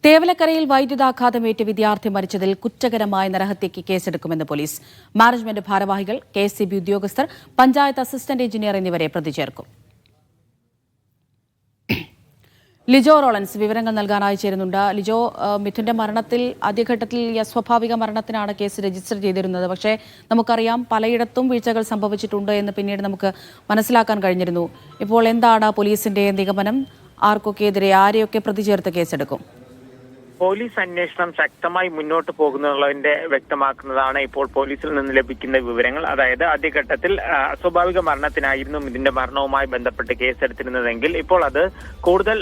തേവലക്കരയിൽ വൈദ്യുതാഘാതമേറ്റ് വിദ്യാർത്ഥി മരിച്ചതിൽ കുറ്റകരമായ നരഹത്യയ്ക്ക് കേസെടുക്കുമെന്ന് police. Management ഭാരവാഹികൾ, കെഎസ്ഇബി ഉദ്യോഗസ്ഥർ, പഞ്ചായത്ത് അസിസ്റ്റന്റ് എഞ്ചിനീയർ എന്നിവരെ പ്രതി ചേർക്കും. ലിജോ റോളൻസ് വിവരങ്ങൾ നൽകാനായി ചേരുന്നുണ്ട്. ലിജോ, മിഥുന്റെ മരണത്തിൽ ആദ്യഘട്ടത്തിൽ അസ്വാഭാവിക മരണത്തിനാണ് കേസ് രജിസ്റ്റർ ചെയ്തിരുന്നത്. പക്ഷേ നമുക്കറിയാം പലയിടത്തും വീഴ്ചകൾ സംഭവിച്ചിട്ടുണ്ട് എന്ന് പിന്നീട് നമുക്ക് മനസ്സിലാക്കാൻ കഴിഞ്ഞിരുന്നു. ഇപ്പോൾ എന്താണ് പോലീസിന്റെ നിഗമനം? ആർക്കൊക്കെതിരെ ആരെയൊക്കെ പ്രതി ചേർത്ത് കേസെടുക്കും? പോലീസ് അന്വേഷണം ശക്തമായി മുന്നോട്ട് പോകുന്നതിന്റെ വ്യക്തമാക്കുന്നതാണ് ഇപ്പോൾ പോലീസിൽ നിന്ന് ലഭിക്കുന്ന വിവരങ്ങൾ. അതായത് ആദ്യഘട്ടത്തിൽ അസ്വാഭാവിക മരണത്തിനായിരുന്നു ഇതിന്റെ മരണവുമായി ബന്ധപ്പെട്ട് കേസെടുത്തിരുന്നതെങ്കിൽ ഇപ്പോൾ അത് കൂടുതൽ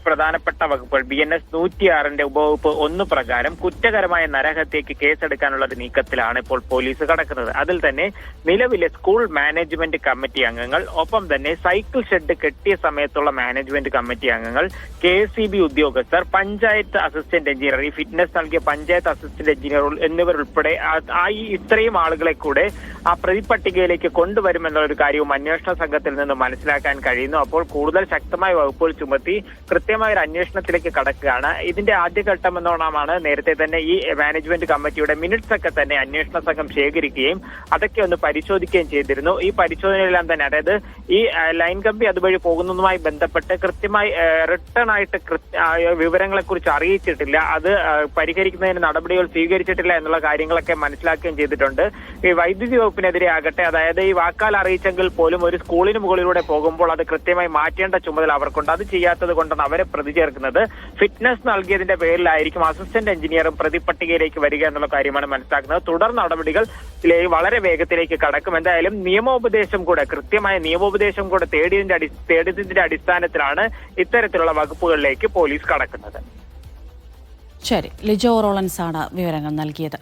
പ്രധാനപ്പെട്ട വകുപ്പുകൾ BNS 106 ഉപവകുപ്പ് 1 പ്രകാരം കുറ്റകരമായ നരഹത്യയ്ക്ക് കേസെടുക്കാനുള്ള ഒരു നീക്കത്തിലാണ് ഇപ്പോൾ പോലീസ് കടക്കുന്നത്. അതിൽ തന്നെ നിലവിലെ സ്കൂൾ മാനേജ്മെന്റ് കമ്മിറ്റി അംഗങ്ങൾ, ഒപ്പം തന്നെ സൈക്കിൾ ഷെഡ് കെട്ടിയ സമയത്തുള്ള മാനേജ്മെന്റ് കമ്മിറ്റി അംഗങ്ങൾ, KSEB ഉദ്യോഗസ്ഥർ, പഞ്ചായത്ത് അസിസ്റ്റന്റ് എഞ്ചിനീയർ, ഈ ഫിറ്റ്നസ് നൽകിയ പഞ്ചായത്ത് അസിസ്റ്റന്റ് എഞ്ചിനീയർ എന്നിവരുൾപ്പെടെ ഇത്രയും ആളുകളെ കൂടെ ആ പ്രതിപട്ടികയിലേക്ക് കൊണ്ടുവരുമെന്നുള്ള ഒരു കാര്യവും അന്വേഷണ സംഘത്തിൽ നിന്ന് മനസ്സിലാക്കാൻ കഴിയുന്നു. അപ്പോൾ കൂടുതൽ ശക്തമായ വകുപ്പുകൾ ചുമത്തി കൃത്യമായ ഒരു അന്വേഷണത്തിലേക്ക് കടക്കുകയാണ്. ഇതിന്റെ ആദ്യഘട്ടം എന്നോണമാണ് നേരത്തെ തന്നെ ഈ മാനേജ്മെന്റ് കമ്മിറ്റിയുടെ മിനിറ്റ്സ് ഒക്കെ തന്നെ അന്വേഷണ സംഘം ശേഖരിക്കുകയും അതൊക്കെ ഒന്ന് പരിശോധിക്കുകയും ചെയ്തിരുന്നു. ഈ പരിശോധനയെല്ലാം തന്നെ, അതായത് ഈ ലൈൻ കമ്പി അതുവഴി പോകുന്നതുമായി ബന്ധപ്പെട്ട് കൃത്യമായി റിട്ടേൺ ആയിട്ട് വിവരങ്ങളെ കുറിച്ച് അറിയിച്ചിട്ടില്ല, അത് പരിഹരിക്കുന്നതിന് നടപടികൾ സ്വീകരിച്ചിട്ടില്ല എന്നുള്ള കാര്യങ്ങളൊക്കെ മനസ്സിലാക്കുകയും ചെയ്തിട്ടുണ്ട്. ഈ വൈദ്യുതി വകുപ്പിനെതിരെ ആകട്ടെ, അതായത് ഈ വാക്കാൽ അറിയിച്ചെങ്കിൽ പോലും ഒരു സ്കൂളിന് മുകളിലൂടെ പോകുമ്പോൾ അത് കൃത്യമായി മാറ്റേണ്ട ചുമതല അവർക്കുണ്ട്. അത് ചെയ്യാത്തത് കൊണ്ടാണ് അവരെ പ്രതി ചേർക്കുന്നത്. ഫിറ്റ്നസ് നൽകിയതിന്റെ പേരിലായിരിക്കും അസിസ്റ്റന്റ് എഞ്ചിനീയറും പ്രതിപട്ടികയിലേക്ക് വരിക എന്നുള്ള കാര്യമാണ് മനസ്സിലാക്കുന്നത്. തുടർ നടപടികൾ വളരെ വേഗത്തിലേക്ക് കടക്കും. എന്തായാലും കൃത്യമായ നിയമോപദേശം കൂടെ തേടിയതിന്റെ അടിസ്ഥാനത്തിലാണ് ഇത്തരത്തിലുള്ള വകുപ്പുകളിലേക്ക് പോലീസ് കടക്കുന്നത്. ശരി, ലിജോ റോളൻസ് ആണ് വിവരങ്ങൾ നൽകിയത്.